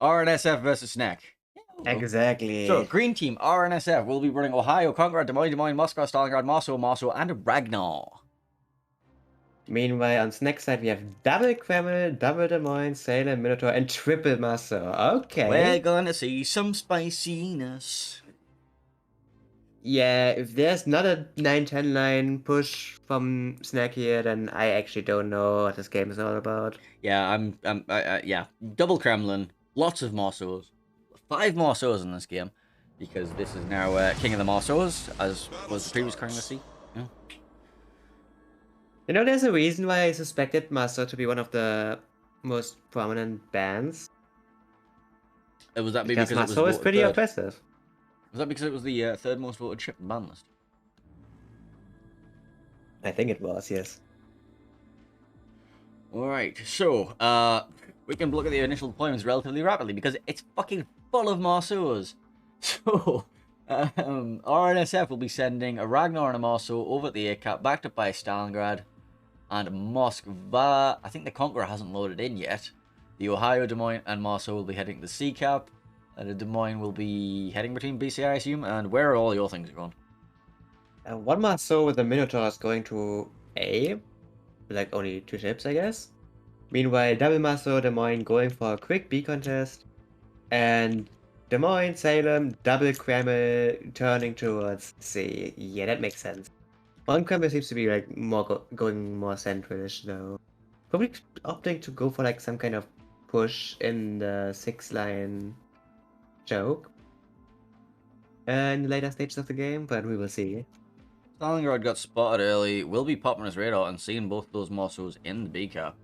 RNSF versus Snack. Exactly. So, Green Team, RNSF, will be running Ohio, Conrad, Des Moines, Moscow, Stalingrad, Moscow, and Ragnar. Meanwhile, on Snack side, we have double Kreml, double Des Moines, Salem, Minotaur, and triple Muscle. Okay. We're gonna see some spiciness. Yeah, if there's not a 9-10 line push from Snack here, then I actually don't know what this game is all about. Yeah, yeah, double Kremlin, lots of Mossos, 5 Mossos in this game, because this is now King of the Mossos, as was the previous King of the Sea. Yeah. You know, there's a reason why I suspected Muscle to be one of the most prominent bands. Was that Because because it was Muscle is voted pretty third? oppressive. Was that because it was the third most voted ship in the ban list? I think it was, yes. Alright, so, we can look at the initial deployments relatively rapidly, because it's fucking full of Mossos. So, RNSF will be sending a Ragnar and a Mosso over at the ACAP, backed up by Stalingrad and Moskva. I think the Conqueror hasn't loaded in yet. The Ohio, Des Moines, and Mosso will be heading to the CCAP. And the Des Moines will be heading between BC, I assume. And where are all your things going? One Muscle with the Minotaur is going to A. Like only 2 ships, I guess. Meanwhile, double Muscle, Des Moines going for a quick B contest. And Des Moines, Salem, double Kreml turning towards C. Yeah, that makes sense. One Kreml seems to be like going more centralish though. Probably opting to go for like some kind of push in the 6-line joke in the later stages of the game, but we will see. Stalingrad got spotted early, will be popping his radar and seeing both those Mossos in the B cap.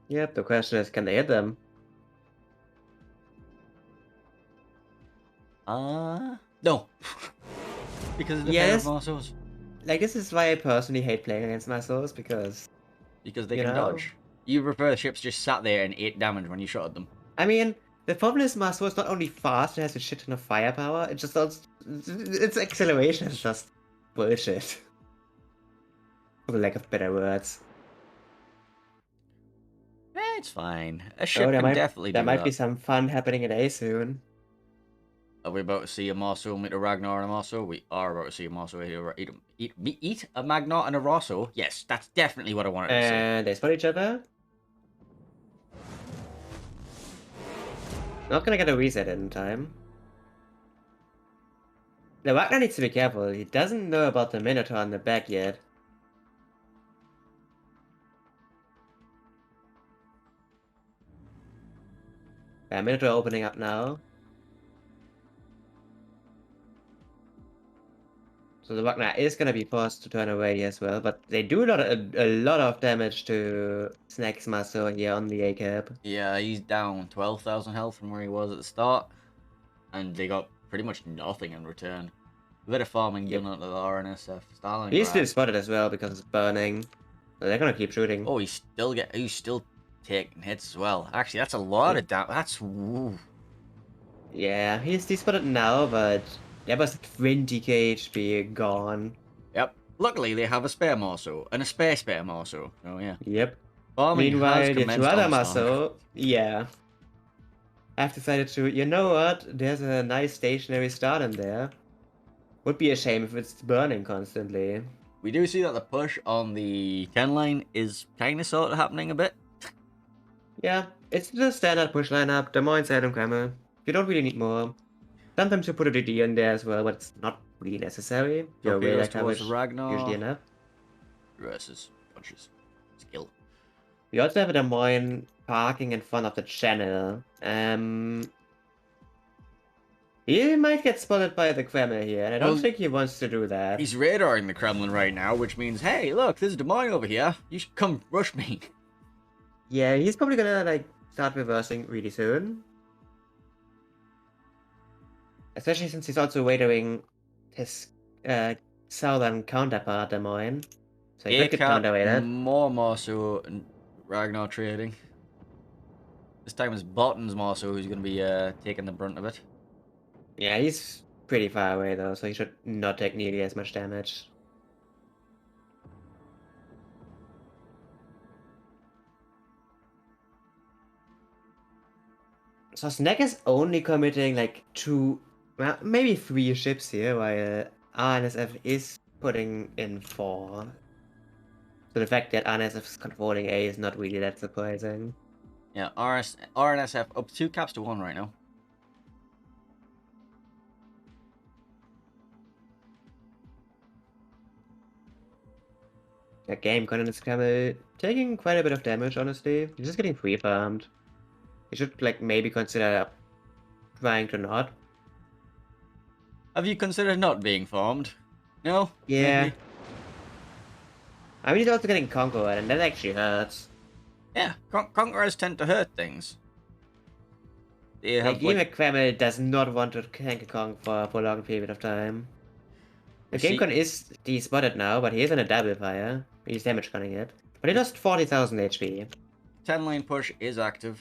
Yep, the question is, can they hit them? No. Because of the pair of Mossos. Like, this is why I personally hate playing against Muscles, because they can dodge. You prefer the ships just sat there and 8 damage when you shot at them. I mean, the problem is Muscle is not only fast, it has a shit ton of firepower, it just also, its acceleration is just bullshit. For the lack of better words. It's fine. A ship can definitely do that. There might be some fun happening at A soon. Are we about to see a Mosso meet a Ragnar and a Mosso? We are about to see a Mosso eat a Magnar and a Rosso. Yes, that's definitely what I wanted to see. And they spot each other. Not gonna get a reset in time. The Ragnar needs to be careful. He doesn't know about the Minotaur on the back yet. Yeah, Minotaur opening up now. So the Ragnar is gonna be forced to turn away as well, but they do a lot of damage to Snack's muscle here on the A-cap. Yeah, he's down 12,000 health from where he was at the start, and they got pretty much nothing in return. A bit of farming done onto the RNSF. Stalingrad. He's still spotted as well because it's burning. So they're gonna keep shooting. Oh, he's still taking hits as well. Actually, that's a lot of damage. That's Yeah, he's spotted now, but that was 20k HP gone. Yep. Luckily, they have a spare Mosso and a spare Mosso. Oh yeah. Yep. Farming Meanwhile, the 2 other Mosso, yeah, I've decided to. You know what? There's a nice stationary start in there. Would be a shame if it's burning constantly. We do see that the push on the 10 line is kind of sort of happening a bit. Yeah, it's the standard push lineup. Des Moines, Salem, Kreml. You don't really need more. Sometimes you put a DD in there as well, but it's not really necessary. Your radar coverage Ragnar usually enough. Versus punches. Skill. We also have a Des Moines parking in front of the channel. He might get spotted by the Kremlin here, and I don't think he wants to do that. He's radaring the Kremlin right now, which means, hey, look, there's Des Moines over here. You should come rush me. Yeah, he's probably gonna, like, start reversing really soon. Especially since he's also radaring his southern counterpart, Des Moines. So he could counterweight it. More Mosso and Ragnar trading. This time it's Botton's Mosso who's going to be taking the brunt of it. Yeah, he's pretty far away though, so he should not take nearly as much damage. So Snack is only committing like 2, well, maybe 3 ships here, while RNSF is putting in 4. So the fact that RNSF is controlling A is not really that surprising. Yeah, RNSF up 2 caps to 1 right now. The game Conan is Camel taking quite a bit of damage, honestly. He's just getting free farmed. You should like maybe consider trying to not. Have you considered not being farmed? No? Yeah. Maybe? I mean, he's also getting Conqueror, and that actually hurts. Yeah, Conquerors tend to hurt things. They Like, have, even like, Camel does not want to tank a Conk for a prolonged period of time. The see, GameCon is despotted now, but he is on a double fire. He's damage gunning it. But he lost 40,000 HP. 10 lane push is active.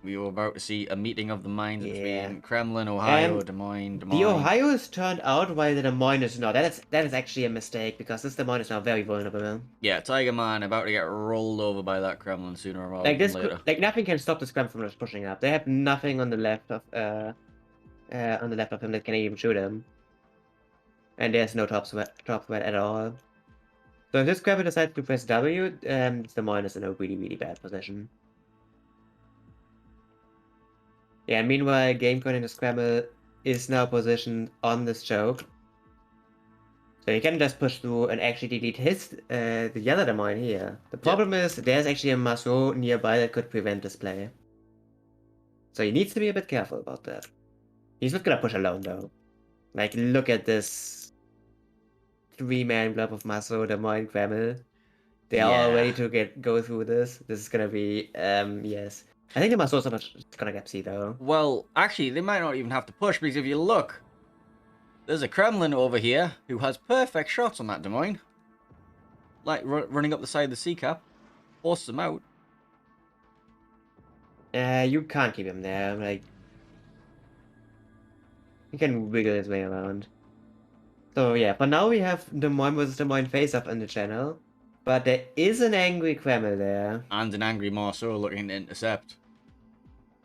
We were about to see a meeting of the minds Yeah. between Kremlin, Ohio, Des Moines. The Ohio is turned out while the Des Moines is not. That is actually a mistake, because this Des Moines is now very vulnerable. Yeah, Tiger Man about to get rolled over by that Kremlin sooner or Like this, later. like nothing can stop this Kremlin from just pushing up. They have nothing on the left of him that can even shoot him. And there's no top threat at all. So if this Kremlin decides to press W, Des Moines is in a really, really bad position. Yeah, meanwhile, GameCon in the Scramble is now positioned on this choke. So you can just push through and actually delete the other Des Moines here. The problem is, there's actually a Maso nearby that could prevent this play. So he needs to be a bit careful about that. He's not gonna push alone though. Like, look at this 3-man blob of Maso, Des Moines, Kreml. They are all ready to go through this. This is gonna be, yes. I think the Maso's not gonna get C though. Well, actually, they might not even have to push, because if you look, there's a Kremlin over here who has perfect shots on that Des Moines. Like, running up the side of the C cap. Forces them out. You can't keep him there, like... He can wiggle his way around. So yeah, for now we have Des Moines vs Des Moines face-off on the channel. But there is an angry Kreml there. And an angry Marceau looking to intercept.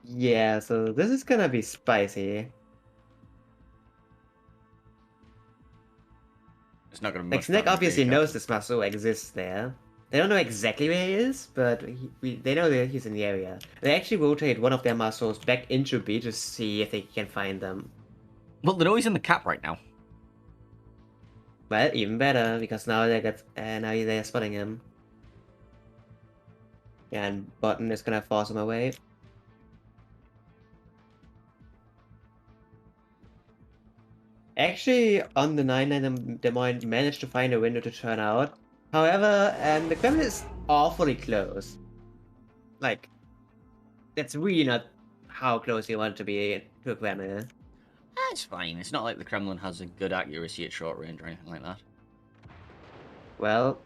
Yeah, so this is gonna be spicy. It's not gonna be Like, Snack obviously knows this Marceau exists there. They don't know exactly where he is, but they know that he's in the area. They actually rotate one of their Marceaus back into B to see if they can find them. Well, they know he's in the cap right now. Well, even better, because now they're spotting him. Yeah, and Button is gonna force him away. Actually, on the 9-9, Des Moines managed to find a window to turn out. However, the Kremlin is awfully close. Like, that's really not how close you want to be to a Kremlin. It's fine. It's not like the Kremlin has a good accuracy at short range or anything like that. Well...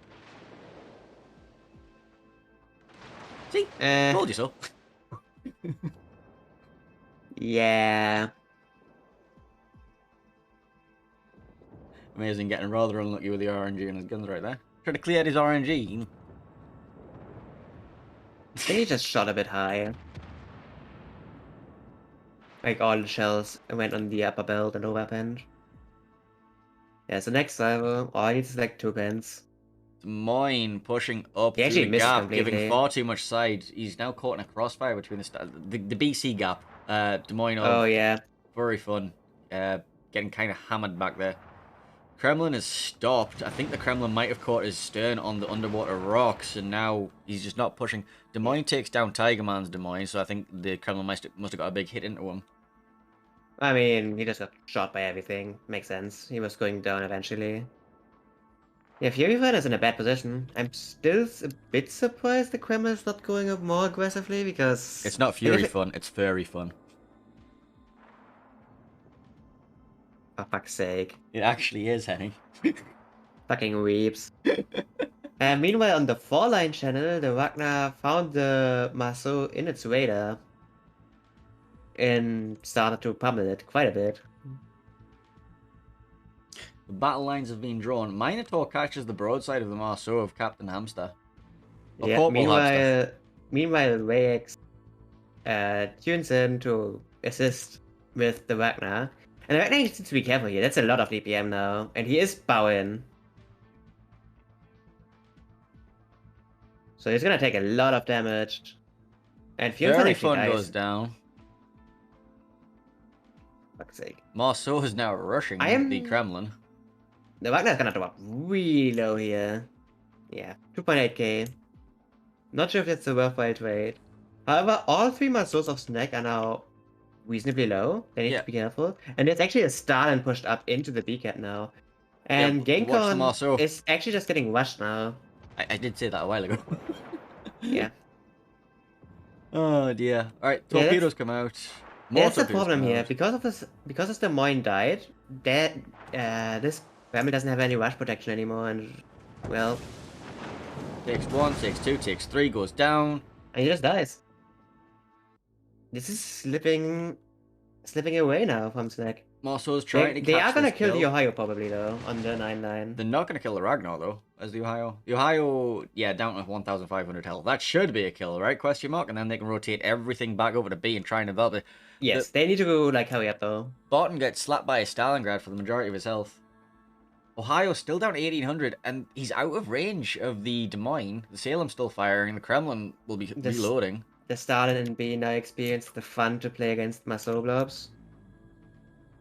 See? Told you so. Yeah... Amazing, getting rather unlucky with the RNG and his guns right there. Should have cleared his RNG. I think he just shot a bit high. Like, all the shells went on the upper belt and lower end. Yeah, so next level, all I need is like 2 pens. Des Moines pushing up He through actually the missed gap, completely. giving far too much side. He's now caught in a crossfire between the BC gap. Des Moines. Oh, yeah. Very fun. Getting kind of hammered back there. Kremlin is stopped. I think the Kremlin might have caught his stern on the underwater rocks, and now he's just not pushing. Des Moines takes down Tiger Man's Des Moines, so I think the Kremlin must have got a big hit into him. I mean, he just got shot by everything. Makes sense. He was going down eventually. Yeah, Fury Fighter is in a bad position. I'm still a bit surprised the Kremlin is not going up more aggressively, because... It's not Fury fun, it's furry fun. For fuck's sake. It actually is, Henny. Fucking weeps. Meanwhile, on the 4-line channel, the Wagner found the Marceau in its radar. And started to pummel it quite a bit. The battle lines have been drawn. Minotaur catches the broadside of the Marceau of Captain Hamster. Yeah, meanwhile, Rayx tunes in to assist with the Ragnar. And the Ragnar needs to be careful here. That's a lot of DPM now. And he is bowing. So he's gonna take a lot of damage. And Fune's Very actually fun dies. goes down. Fuck's sake. Marceau is now rushing the Kremlin. The Ragnar's gonna drop really low here. Yeah, 2.8k. Not sure if that's a worthwhile trade. However, all 3 Marceaus of Snack are now reasonably low. They need to be careful. And there's actually a Stalin pushed up into the B-Cat now. And Genkon is actually just getting rushed now. I did say that a while ago. Yeah. Oh dear. Alright, torpedoes come out. More that's the problem here. Because the Moin died, that this family doesn't have any rush protection anymore, and well, takes 1, takes 2, takes 3, goes down, and he just dies. This is slipping away now from Snack. Marceau's trying to catch They are gonna kill the Ohio probably though on the 9-9. They're not gonna kill the Ragnar though, as the Ohio. The Ohio, yeah, down to 1,500 health. That should be a kill, right? Question mark, and then they can rotate everything back over to B and try and develop it. Yes, they need to go like hurry up though. Barton gets slapped by a Stalingrad for the majority of his health. Ohio's still down to 1,800, and he's out of range of the Des Moines. The Salem's still firing, the Kremlin will be reloading. The Stalin and B now experience the fun to play against Marceau blobs.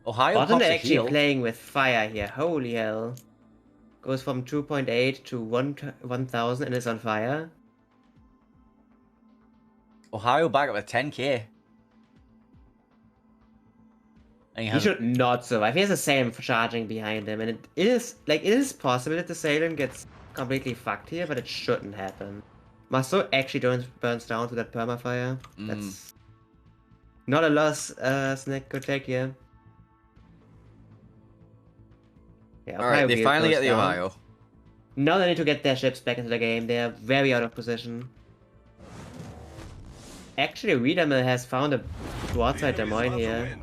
Ohio Barton actually playing with fire here. Holy hell! Goes from 2.8 to 1,000 and is on fire. Ohio back up at 10k. He should not survive. He has the same charging behind him, and it is possible that the Salem gets completely fucked here, but it shouldn't happen. Marceau actually burns down to that permafire. That's not a loss Snack could take here. Yeah, alright, they finally get the Ohio. Now they need to get their ships back into the game. They are very out of position. Actually, Wiedemel has found a broadside Des Moines here.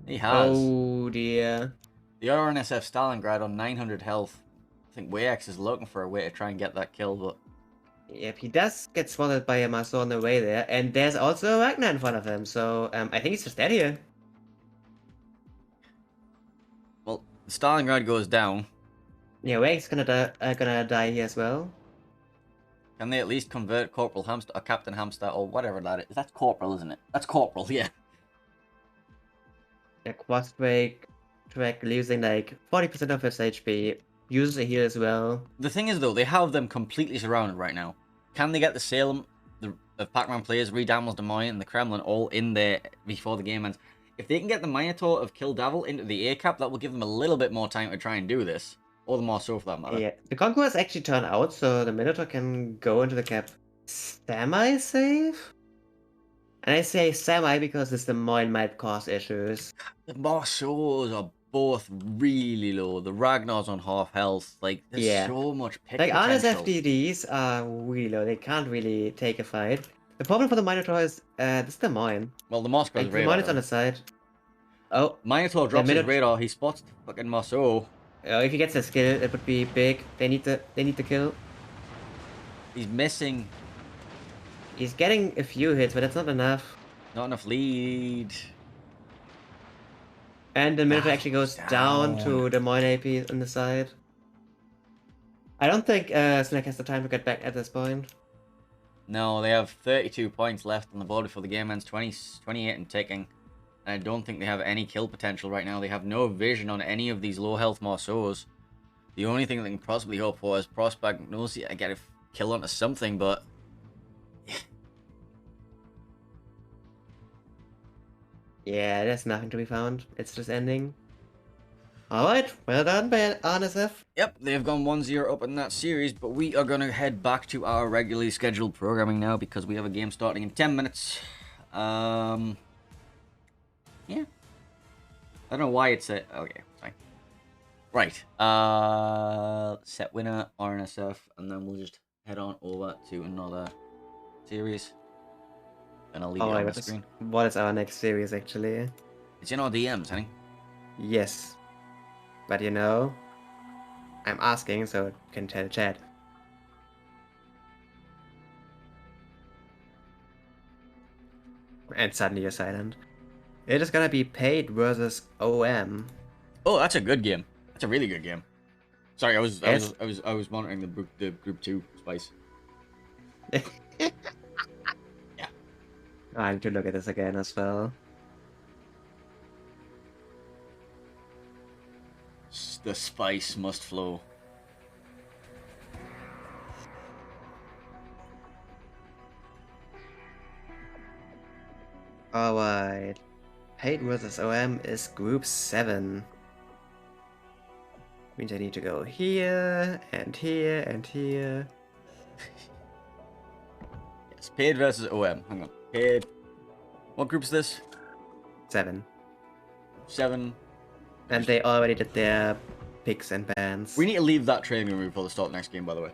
He has. Oh dear. The RNSF Stalingrad on 900 health. I think Wayax is looking for a way to try and get that kill, but... Yep, he does get spotted by a Marceau on the way there, and there's also a Ragnar in front of him, so I think he's just dead here. Well, the Stalingrad goes down. Yeah, Wayax gonna die here as well. Can they at least convert Corporal Hamster, or Captain Hamster, or whatever that is? That's Corporal, isn't it? That's Corporal, yeah. Yeah, Quadstrake losing like 40% of its HP. Uses a heal as well. The thing is, though, they have them completely surrounded right now. Can they get the Salem, the Pac-Man players, Redamels, Des Moines, and the Kremlin all in there before the game ends? If they can get the Minotaur of Kill Devil into the A-cap, that will give them a little bit more time to try and do this. Or the Marceau, for that matter. Yeah, the Conquerors actually turn out, so the Minotaur can go into the cap semi-safe? And I say semi because this Des Moines might cause issues. The Marceaus are both really low. The Ragnar's on half health. Like, there's so much pick potential. RNSF DDs are really low. They can't really take a fight. The problem for the Minotaur is this Des Moines. Well, the Moscow's radar. The Minotaur's on the side. Oh. Minotaur drops his radar. He spots the fucking Marceau. If he gets a skill, it would be big. They need to kill. He's missing. He's getting a few hits, but that's not enough. Not enough lead. And the Minotaur actually goes down to Des Moines AP on the side. I don't think Snack has the time to get back at this point. No, they have 32 points left on the board before the game ends, 28 and ticking. And I don't think they have any kill potential right now. They have no vision on any of these low health Marceaus. The only thing they can possibly hope for is Prospect knows I get a kill onto something, but... Yeah, there's nothing to be found. It's just ending. Alright, well done by RNSF. Yep, they've gone 1-0 up in that series, but we are going to head back to our regularly scheduled programming now because we have a game starting in 10 minutes. Yeah. I don't know why it's a... Okay, fine. Right. Set winner, RNSF, and then we'll just head on over to another series. And I'll leave it on the screen. What is our next series, actually? It's in our DMs, honey. Yes. But you know, I'm asking so you can tell chat. And suddenly you're silent. It is gonna be Paid versus OM. Oh, that's a good game. That's a really good game. Sorry, I was Yes. monitoring the group 2 spice. Yeah. I need to look at this again as well. The spice must flow. Alright. Paid versus OM is group 7. Means I need to go here, and here, and here. Yes, Paid versus OM. Hang on. Paid. What group's this? 7. 7. And they already did their picks and bans. We need to leave that training room before the start of the next game, by the way.